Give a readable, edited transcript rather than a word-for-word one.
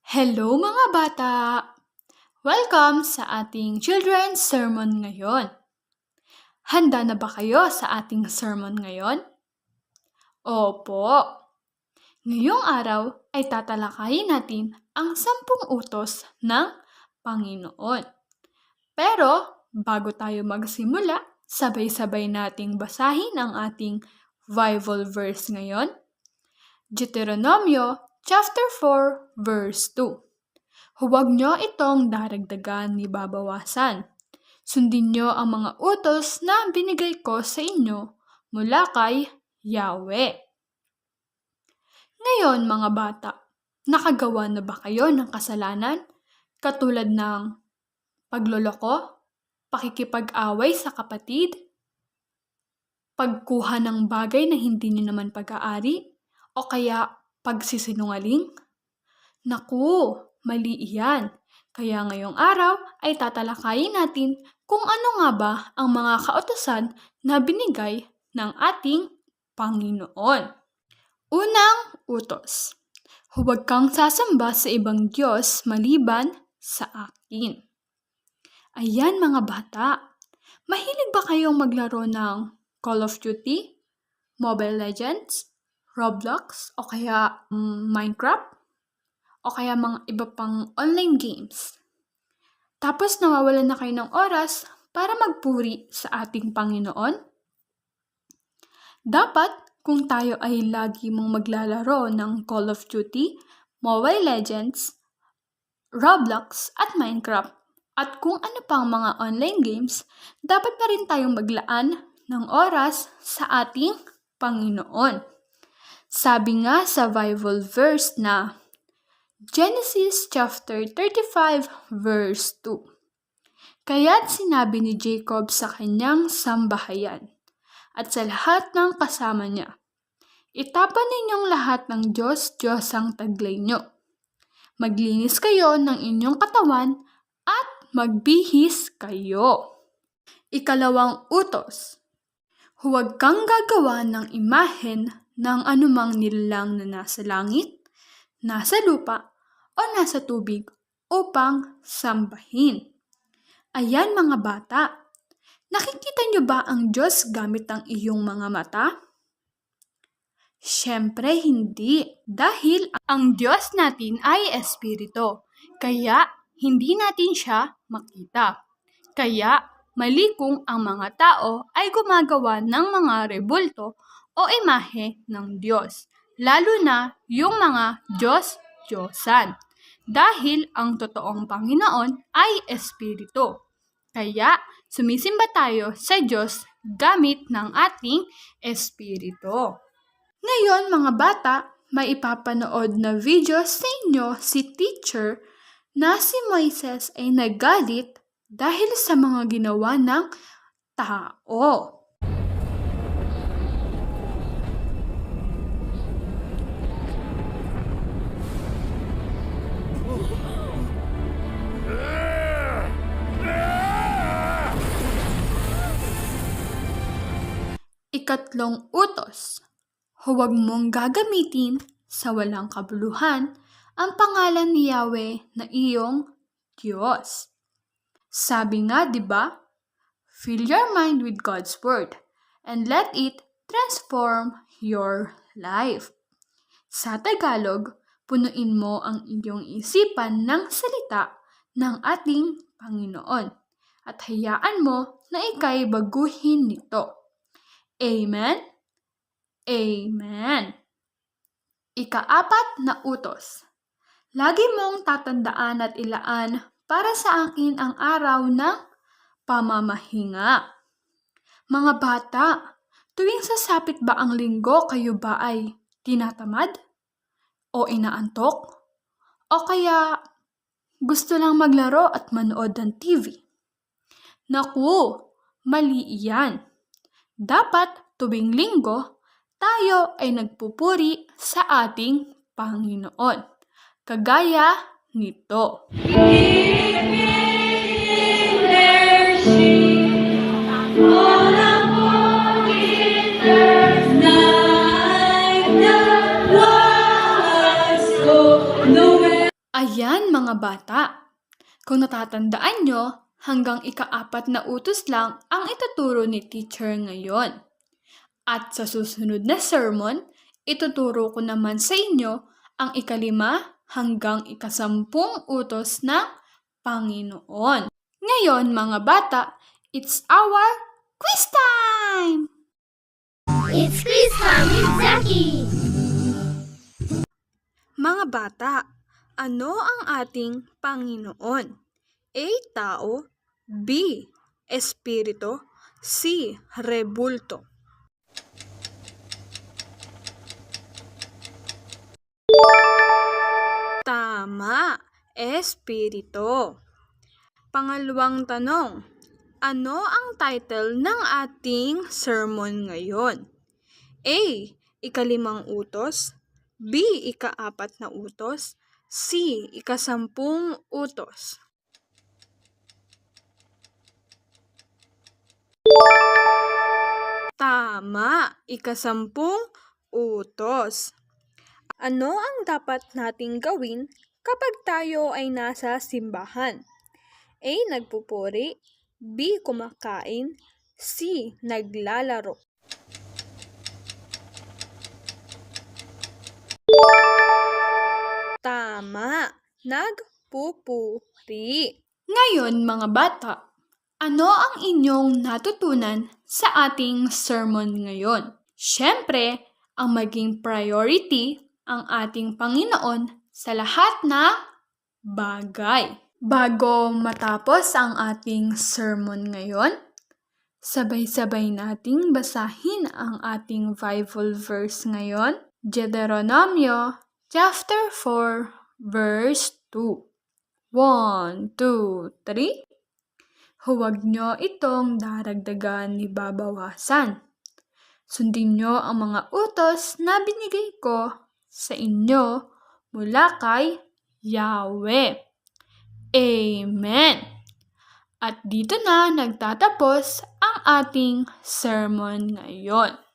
Hello mga bata! Welcome sa ating children's sermon ngayon. Handa na ba kayo sa ating sermon ngayon? Opo! Ngayong araw ay tatalakayin natin ang 10 utos ng Panginoon. Pero bago tayo magsimula, sabay-sabay nating basahin ang ating Bible verse ngayon. Deuteronomio chapter 4 verse 2. Huwag nyo itong daragdagan ni babawasan. Sundin nyo ang mga utos na binigay ko sa inyo mula kay Yahweh. Ngayon mga bata, nakagawa na ba kayo ng kasalanan katulad ng pagloloko, pakikipag-away sa kapatid, pagkuha ng bagay na hindi nyo naman pag-aari, o kaya pagsisinungaling? Naku! Mali iyan. Kaya ngayong araw ay tatalakayin natin kung ano nga ba ang mga kautusan na binigay ng ating Panginoon. Unang utos. Huwag kang sasamba sa ibang Diyos maliban sa akin. Ayan mga bata, mahilig ba kayong maglaro ng Call of Duty, Mobile Legends, Roblox o kaya Minecraft? O kaya mga iba pang online games. Tapos nawawalan na kayo ng oras para magpuri sa ating Panginoon? Dapat kung tayo ay lagi mong maglalaro ng Call of Duty, Mobile Legends, Roblox at Minecraft at kung ano pang mga online games, dapat pa rin tayong maglaan ng oras sa ating Panginoon. Sabi nga sa Bible verse na Genesis chapter 35 verse 2. Kaya't sinabi ni Jacob sa kanyang sambahayan at sa lahat ng kasama niya, itapon ninyong lahat ng Diyos ang taglay nyo. Maglinis kayo ng inyong katawan at magbihis kayo. Ikalawang utos. Huwag kang gagawa ng imahen ng anumang nilalang na nasa langit, nasa lupa, o nasa tubig upang sambahin. Ayan mga bata, nakikita niyo ba ang Diyos gamit ang iyong mga mata? Siyempre hindi, dahil ang Diyos natin ay espiritu, kaya hindi natin siya makita. Kaya mali kung ang mga tao ay gumagawa ng mga rebulto o imahe ng Diyos, lalo na yung mga Diyos-Diyosan. Dahil ang totoong Panginoon ay espiritu. Kaya sumisimba tayo sa Diyos gamit ng ating espiritu. Ngayon mga bata, may ipapanood na video sa inyo si teacher na si Moises ay nagalit dahil sa mga ginawa ng tao. Ikatlong utos. Huwag mong gagamitin sa walang kabuluhan ang pangalan ni Yahweh na iyong Diyos. Sabi nga, 'di ba? Fill your mind with God's word and let it transform your life. Sa Tagalog, punuin mo ang iyong isipan ng salita ng ating Panginoon at hayaan mo na ika'y baguhin nito. Amen? Amen. Ika-4 na utos. Lagi mong tatandaan at ilaan para sa akin ang araw ng pamamahinga. Mga bata, tuwing sasapit ba ang linggo, kayo ba ay tinatamad? O inaantok? O kaya gusto lang maglaro at manood ng TV? Naku, mali iyan. Dapat tuwing linggo, tayo ay nagpupuri sa ating Panginoon. Kagaya nito. Ayan mga bata, kung natatandaan nyo, hanggang ika-4 na utos lang ang ituturo ni teacher ngayon. At sa susunod na sermon, ituturo ko naman sa inyo ang 5 hanggang 10 utos ng Panginoon. Ngayon mga bata, it's our quiz time! It's quiz time with Zaki! Mga bata, ano ang ating Panginoon? A. Tao, B. Espiritu, C. Rebulto. Tama, Espiritu. Pangalawang tanong, ano ang title ng ating sermon ngayon? A. 5 utos, B. 4 na utos, C. 10 utos. Tama, 10 utos. Ano ang dapat nating gawin kapag tayo ay nasa simbahan? A. Nagpupuri, B. Kumakain, C. Naglalaro. Tama, nagpupuri. Ngayon mga bata, ano ang inyong natutunan sa ating sermon ngayon? Siyempre, ang maging priority ang ating Panginoon sa lahat na bagay. Bago matapos ang ating sermon ngayon, sabay-sabay nating basahin ang ating Bible verse ngayon, Deuteronomio chapter 4, verse 2. 1, 2, 3. Huwag nyo itong daragdagan ni babawasan. Sundin nyo ang mga utos na binigay ko sa inyo mula kay Yahweh. Amen. At dito na nagtatapos ang ating sermon ngayon.